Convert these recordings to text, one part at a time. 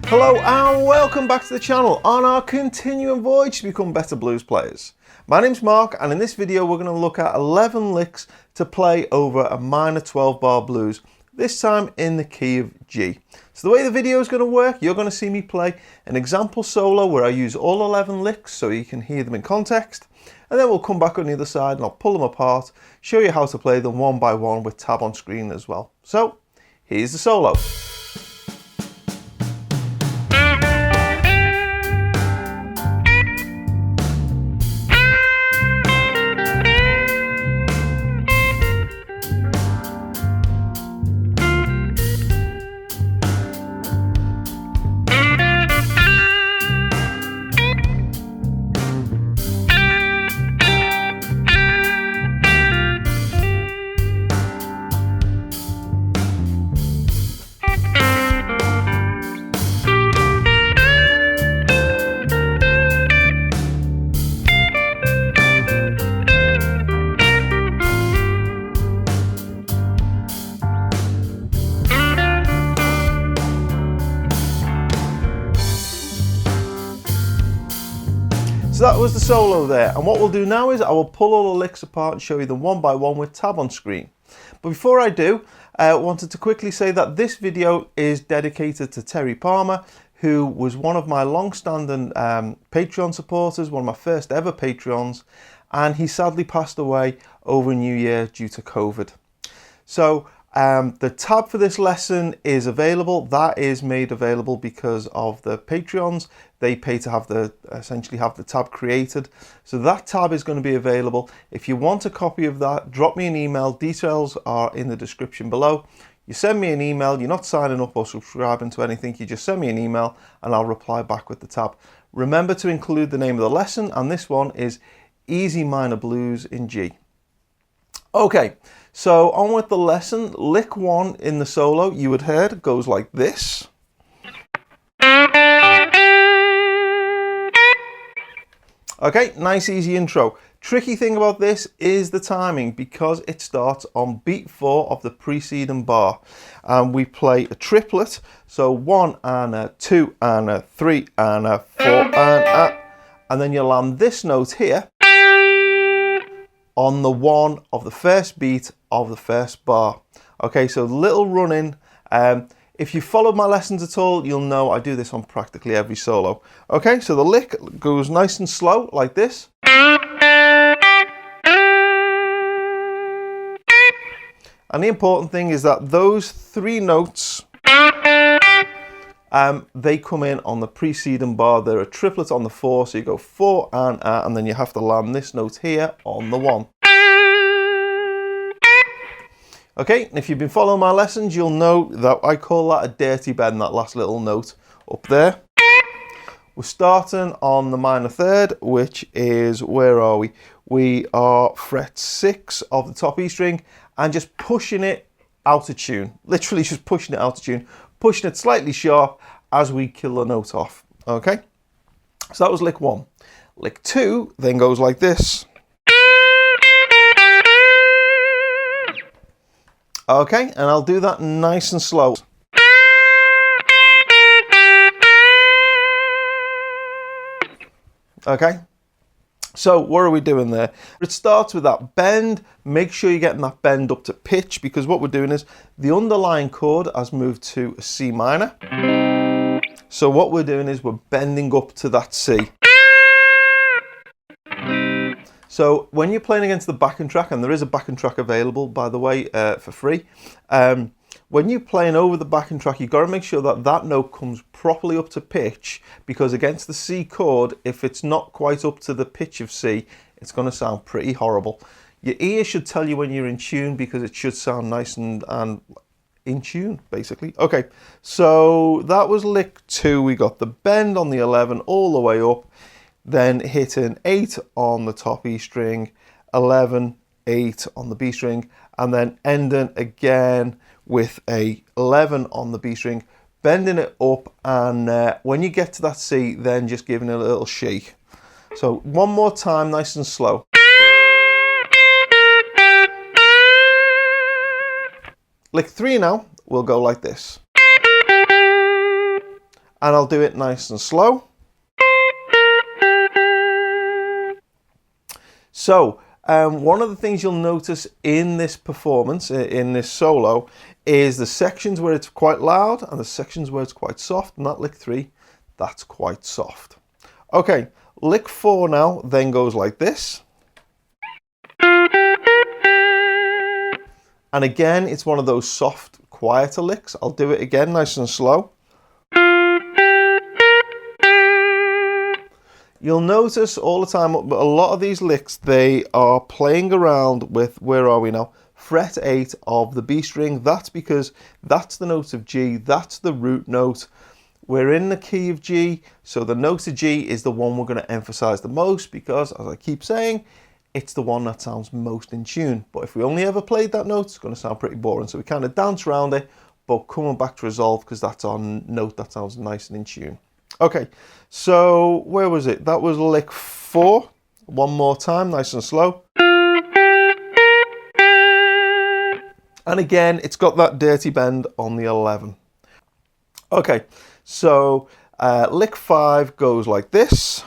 Hello and welcome back to the channel on our continuing voyage to become better blues players. My name's Mark, and in this video we're going to look at 11 licks to play over a minor 12 bar blues, this time in the key of G. So the way the video is going to work, you're going to see me play an example solo where I use all 11 licks so you can hear them in context, and then we'll come back on the other side and I'll pull them apart, show you how to play them one by one with tab on screen as well. So here's the solo. So that was the solo there, and what we'll do now is I will pull all the licks apart and show you them one by one with tab on screen. But before I do, I wanted to quickly say that this video is dedicated to Terry Palmer, who was one of my long-standing Patreon supporters, one of my first ever Patreons, and he sadly passed away over New Year due to COVID. So the tab for this lesson is available. That is made available because of the Patreons. They pay to essentially have the tab created. So that tab is going to be available. If you want a copy of that, drop me an email. Details are in the description below. You send me an email. You're not signing up or subscribing to anything. You just send me an email and I'll reply back with the tab. Remember to include the name of the lesson, and this one is Easy Minor Blues in G. Okay, so on with the lesson. Lick 1 in the solo you had heard goes like this. Okay, nice easy intro. Tricky thing about this is the timing, because it starts on beat 4 of the preceding bar. And we play a triplet, so 1 and a 2 and a 3 and a 4 and a, and then you land this note here on the 1 of the first beat of the first bar. Okay, so little run in. If you followed my lessons at all, you'll know I do this on practically every solo. Okay, so the lick goes nice and slow like this. And the important thing is that those 3 notes, they come in on the preceding bar. They're a triplet on the 4, so you go 4 and then you have to land this note here on the 1. Okay, and if you've been following my lessons, you'll know that I call that a dirty bend, that last little note up there. We're starting on the minor 3rd, which is, where are we? We are fret 6 of the top E string and just pushing it out of tune. Literally just pushing it out of tune, pushing it slightly sharp as we kill the note off. Okay, so that was lick 1. Lick 2 then goes like this. Okay, and I'll do that nice and slow. Okay, so what are we doing there? It starts with that bend. Make sure you're getting that bend up to pitch, because what we're doing is the underlying chord has moved to a C minor. So what we're doing is we're bending up to that C. So when you're playing against the backing track, and there is a backing track available, by the way, for free, when you're playing over the backing track, you've got to make sure that that note comes properly up to pitch, because against the C chord, if it's not quite up to the pitch of C, it's going to sound pretty horrible. Your ear should tell you when you're in tune, because it should sound nice and in tune, basically. Okay, so that was lick 2. We got the bend on the 11 all the way up, then hitting 8 on the top E string, 11, 8 on the B string, and then ending again with a 11 on the B string, bending it up, and when you get to that C, then just giving it a little shake. So one more time, nice and slow. Lick 3 now will go like this. and I'll do it nice and slow. So one of the things you'll notice in this performance, in this solo, is the sections where it's quite loud and the sections where it's quite soft, and that lick 3, that's quite soft. Okay, lick 4 now then goes like this. And again, it's one of those soft, quieter licks. I'll do it again nice and slow. You'll notice all the time, a lot of these licks, they are playing around with, where are we now? Fret 8 of the B string. That's because that's the note of G, that's the root note. We're in the key of G, so the note of G is the one we're going to emphasize the most because, as I keep saying, it's the one that sounds most in tune. But if we only ever played that note, it's going to sound pretty boring. So we kind of dance around it, but coming back to resolve because that's our note that sounds nice and in tune. Okay, so where was it? That was lick 4. One more time, nice and slow. And again, it's got that dirty bend on the 11. Okay, so lick 5 goes like this.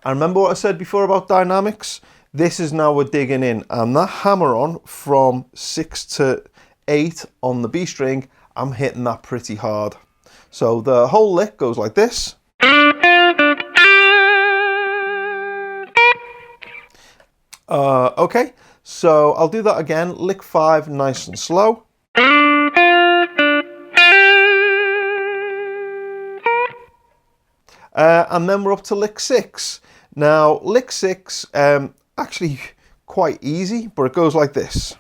And remember what I said before about dynamics? This is now we're digging in, and that hammer on from 6 to 8 on the B string, I'm hitting that pretty hard. So the whole lick goes like this. Okay, so I'll do that again. Lick 5, nice and slow. And then we're up to lick 6. Now, lick 6, actually quite easy, but it goes like this.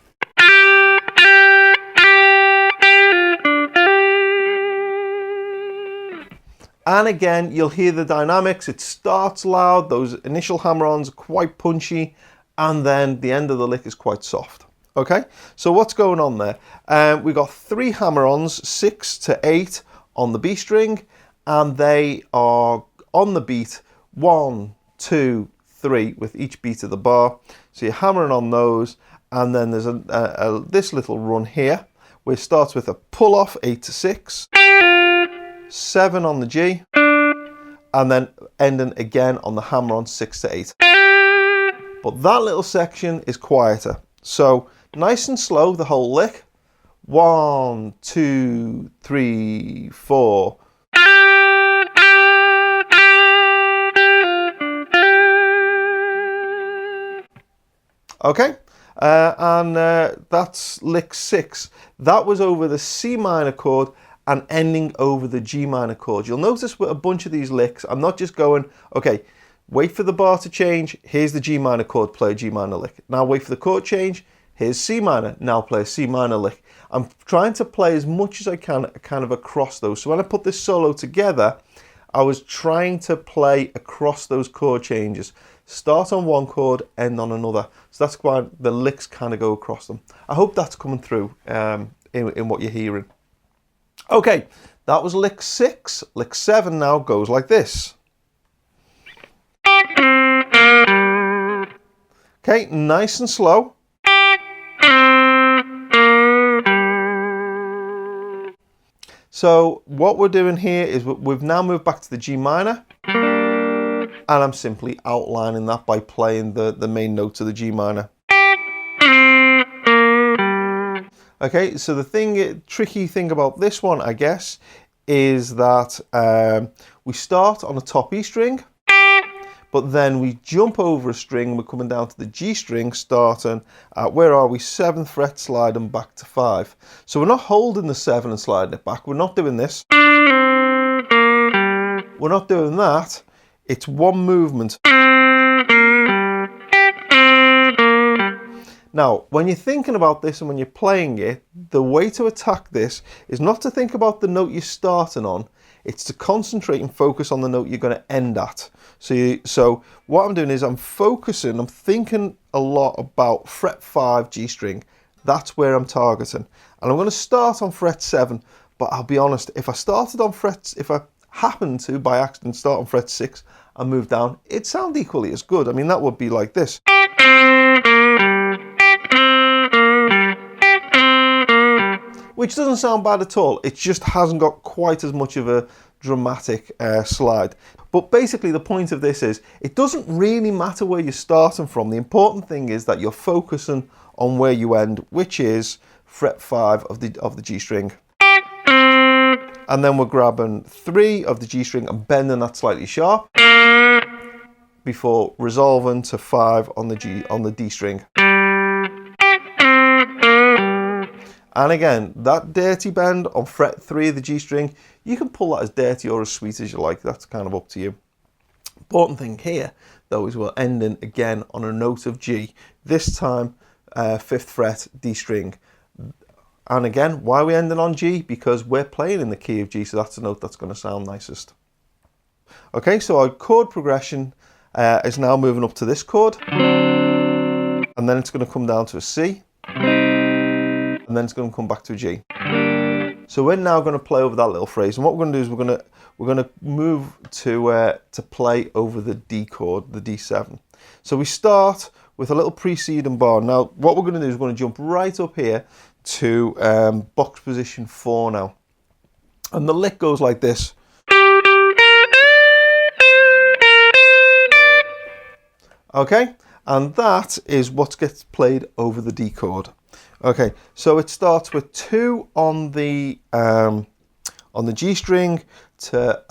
And again, you'll hear the dynamics. It starts loud, those initial hammer-ons are quite punchy, and then the end of the lick is quite soft. Okay, so what's going on there? We've got 3 hammer-ons, 6 to 8 on the B string, and they are on the beat 1, 2, 3 with each beat of the bar. So you're hammering on those, and then there's this little run here, where it starts with a pull-off 8 to 6, 7 on the G, and then ending again on the hammer-on 6 to 8. But that little section is quieter. So nice and slow, the whole lick. 1, 2, 3, 4. Okay, and that's lick 6. That was over the C minor chord and ending over the G minor chord. You'll notice with a bunch of these licks, I'm not just going, okay, wait for the bar to change, here's the G minor chord, play a G minor lick. Now wait for the chord change, here's C minor, now play a C minor lick. I'm trying to play as much as I can kind of across those. So when I put this solo together, I was trying to play across those chord changes. Start on one chord, end on another. So that's why the licks kind of go across them. I hope that's coming through in what you're hearing. Okay, that was lick 6. Lick 7 now goes like this. Okay, nice and slow. So what we're doing here is we've now moved back to the G minor, and I'm simply outlining that by playing the main notes of the G minor. Okay, so the tricky thing about this one, I guess, is that we start on a top E string, but then we jump over a string, we're coming down to the G string, starting at, where are we, 7th fret, sliding back to 5. So we're not holding the 7 and sliding it back, we're not doing this. We're not doing that, it's one movement. Now, when you're thinking about this and when you're playing it, the way to attack this is not to think about the note you're starting on, it's to concentrate and focus on the note you're going to end at. So what I'm doing is I'm thinking a lot about fret 5 G string. That's where I'm targeting. And I'm going to start on fret 7, but I'll be honest, if I happen to by accident start on fret 6 and move down, it'd sound equally as good. I mean, that would be like this. which doesn't sound bad at all. It just hasn't got quite as much of a dramatic slide. But basically the point of this is it doesn't really matter where you're starting from. The important thing is that you're focusing on where you end, which is fret 5 of the G string. And then we're grabbing 3 of the G string and bending that slightly sharp before resolving to 5 on the D string. And again, that dirty bend on fret 3 of the G string, you can pull that as dirty or as sweet as you like. That's kind of up to you. Important thing here, though, is we're ending again on a note of G. This time, 5th fret, D string. And again, why are we ending on G? Because we're playing in the key of G, so that's the note that's going to sound nicest. Okay, so our chord progression is now moving up to this chord. And then it's going to come down to a C. And then it's going to come back to a G. So we're now going to play over that little phrase, and what we're going to do is we're going to move to play over the D chord, the D7. So we start with a little preceding bar. Now what we're going to do is we're going to jump right up here to box position 4 now, and the lick goes like this. Okay, and that is what gets played over the D chord. Okay, so it starts with 2 on the G string to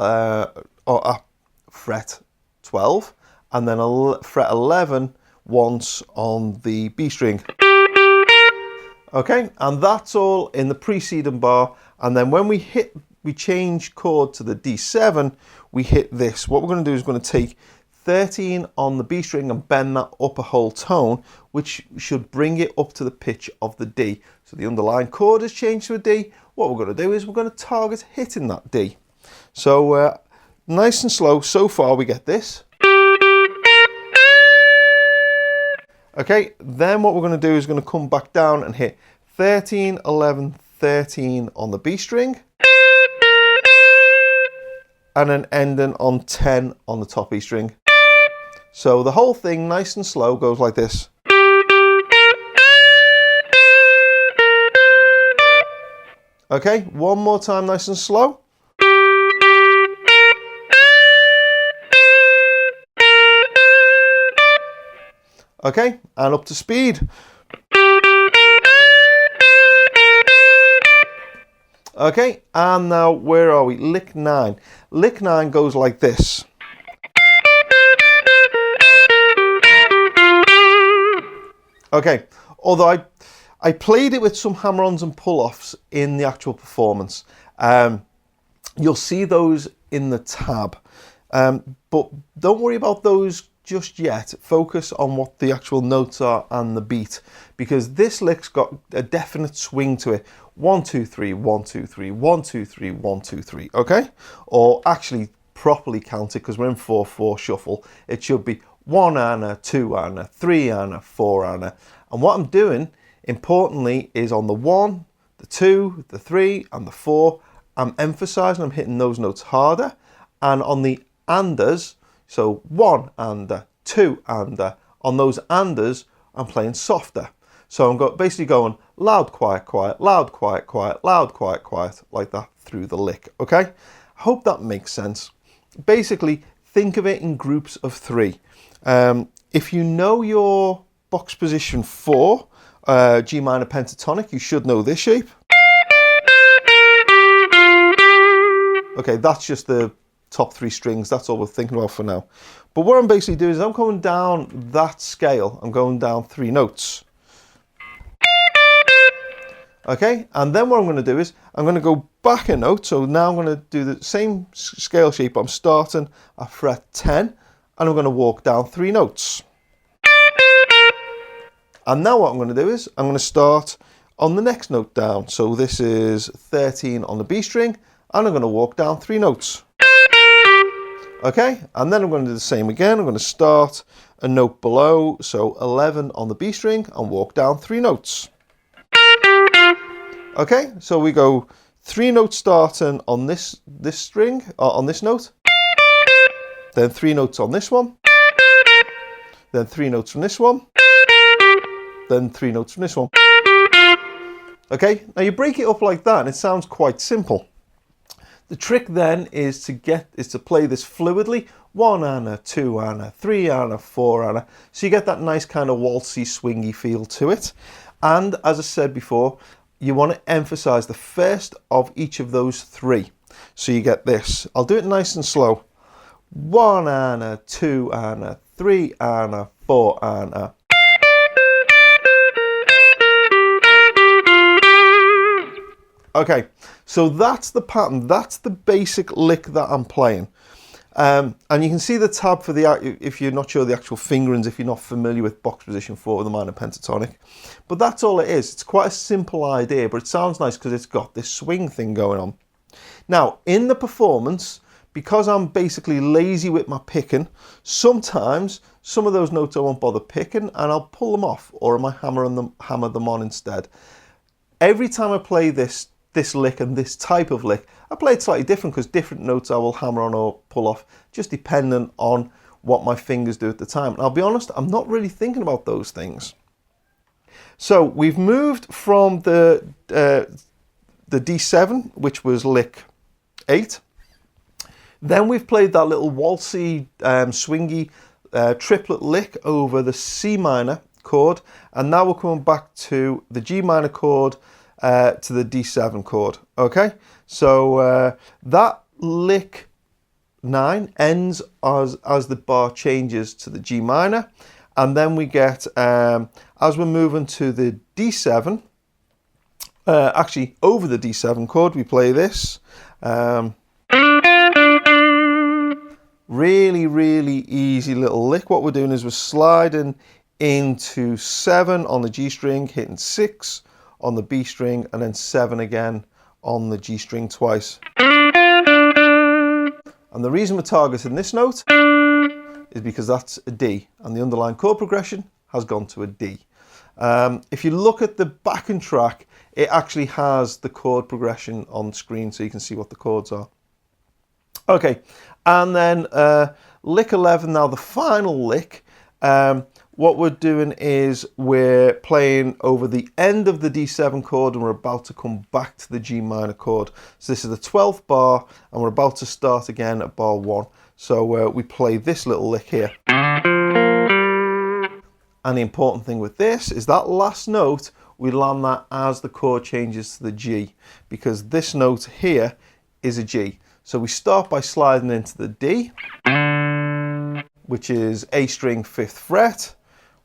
fret 12, and then fret 11 once on the B string. Okay, and that's all in the preceding bar. And then when we change chord to the D7, we hit this. What we're going to do is we're going to take 13 on the B string and bend that up a whole tone, which should bring it up to the pitch of the D. So the underlying chord has changed to a D. What we're going to do is we're going to target hitting that D. So nice and slow. So far we get this. Okay, then what we're going to do is going to come back down and hit 13, 11, 13 on the B string. And then ending on 10 on the top E string. So the whole thing, nice and slow, goes like this. Okay, one more time, nice and slow. Okay, and up to speed. Okay, and now where are we? Lick 9. Lick 9 goes like this. Okay, although I played it with some hammer-ons and pull-offs in the actual performance. You'll see those in the tab, but don't worry about those just yet. Focus on what the actual notes are and the beat, because this lick's got a definite swing to it. 1, 2, 3, 1, 2, 3, 1, 2, 3, 1, 2, 3, okay? Or actually properly count it, because we're in 4/4 shuffle. It should be 1 Anna, 2 Anna, 3 Anna, 4 Anna. And what I'm doing, importantly, is on the 1, the 2, the 3, and the 4, I'm emphasizing, I'm hitting those notes harder. And on the anders, so 1 ander, 2 ander, on those anders, I'm playing softer. So I'm basically going loud, quiet, quiet, loud, quiet, quiet, loud, quiet, quiet, like that through the lick, okay? I hope that makes sense. Basically, think of it in groups of 3. If you know your box position 4, G minor pentatonic, you should know this shape. Okay, that's just the top 3 strings. That's all we're thinking about for now. But what I'm basically doing is I'm going down that scale. I'm going down 3 notes. Okay, and then what I'm going to do is I'm going to go back a note. So now I'm going to do the same scale shape. I'm starting at fret 10 and I'm going to walk down 3 notes. And now what I'm going to do is I'm going to start on the next note down. So this is 13 on the B string and I'm going to walk down 3 notes. Okay, and then I'm going to do the same again. I'm going to start a note below, so 11 on the B string and walk down 3 notes. Okay, so we go 3 notes starting on this string, on this note, then 3 notes on this one, then 3 notes from this one, then 3 notes from this one. Okay, now you break it up like that and it sounds quite simple. The trick then is to play this fluidly, 1 Anna, 2 Anna, 3 Anna, 4 Anna, so you get that nice kind of waltzy, swingy feel to it. And as I said before, you want to emphasize the first of each of those three. So you get this. I'll do it nice and slow. 1 Anna, 2 Anna, 3 Anna, 4 Anna. Okay, so that's the pattern, that's the basic lick that I'm playing. And you can see the tab for the, if you're not sure the actual fingerings, if you're not familiar with box position 4 of the minor pentatonic. But that's all it is. It's quite a simple idea, but it sounds nice because it's got this swing thing going on. Now, in the performance, because I'm basically lazy with my picking, sometimes some of those notes I won't bother picking and I'll pull them off, or I might hammer them on instead. Every time I play this lick and this type of lick, I play it slightly different because different notes I will hammer on or pull off, just dependent on what my fingers do at the time. And I'll be honest, I'm not really thinking about those things. So we've moved from the D7, which was lick 8. Then we've played that little waltzy, swingy triplet lick over the C minor chord, and now we're coming back to the G minor chord, to the D7 chord. Okay, so that lick 9 ends as the bar changes to the G minor, and then we get, as we're moving to the D7, actually over the D7 chord, we play this. Really, really easy little lick. What we're doing is we're sliding into 7 on the G string, hitting 6 on the B string, and then 7 again on the G string twice. And the reason we're targeting this note is because that's a D, and the underlying chord progression has gone to a D. If you look at the backing track, it actually has the chord progression on screen, so you can see what the chords are. Okay, and then lick 11, now the final lick. What we're doing is we're playing over the end of the D7 chord and we're about to come back to the G minor chord. So this is the 12th bar and we're about to start again at bar 1. So we play this little lick here. And the important thing with this is that last note, we land that as the chord changes to the G, because this note here is a G. So we start by sliding into the D, which is A string 5th fret.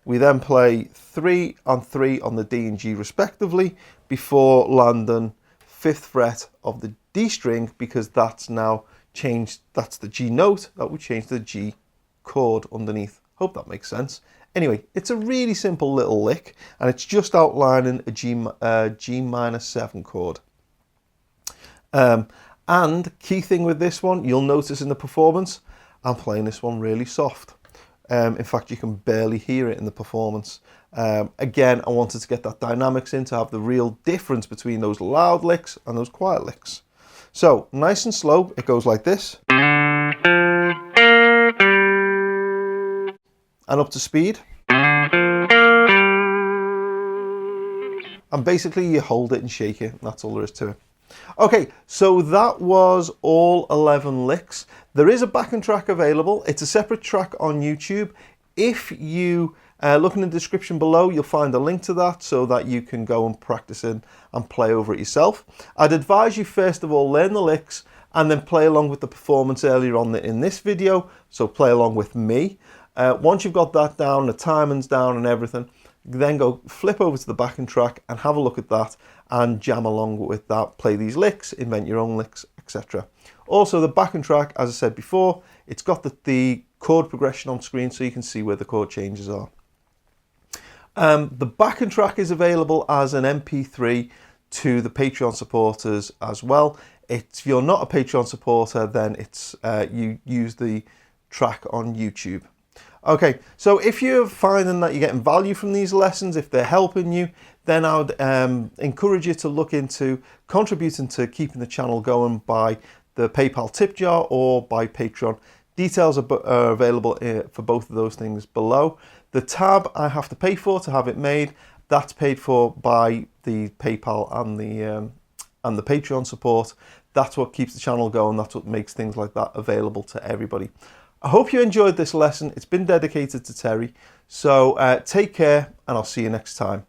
We then play 3 on 3 on the D and G respectively before landing 5th fret of the D string, because that's now changed, that's the G note, that would change the G chord underneath. Hope that makes sense. Anyway, it's a really simple little lick and it's just outlining a G minor 7 chord. And key thing with this one, you'll notice in the performance, I'm playing this one really soft. In fact, you can barely hear it in the performance. Again, I wanted to get that dynamics in to have the real difference between those loud licks and those quiet licks. So, nice and slow, it goes like this. And up to speed. And basically you hold it and shake it, and that's all there is to it. Okay, so that was all 11 licks. There is a backing track available. It's a separate track on YouTube. If you look in the description below, you'll find a link to that so that you can go and practice it and play over it yourself. I'd advise you first of all learn the licks and then play along with the performance earlier on in this video. So play along with me. Once you've got that down, the timing's down and everything, then go flip over to the backing track and have a look at that and jam along with that. Play these licks, invent your own licks, etc. Also, the backing track, as I said before, it's got the chord progression on screen so you can see where the chord changes are. The backing track is available as an MP3 to the Patreon supporters as well. If you're not a Patreon supporter, then it's you use the track on YouTube. Okay, so if you're finding that you're getting value from these lessons, if they're helping you, then I would encourage you to look into contributing to keeping the channel going by the PayPal tip jar or by Patreon. Details are available for both of those things below. The tab I have to pay for to have it made, That's paid for by the PayPal and the Patreon support. That's what keeps the channel going. That's what makes things like that available to everybody. I hope you enjoyed this lesson. It's been dedicated to Terry. So take care, and I'll see you next time.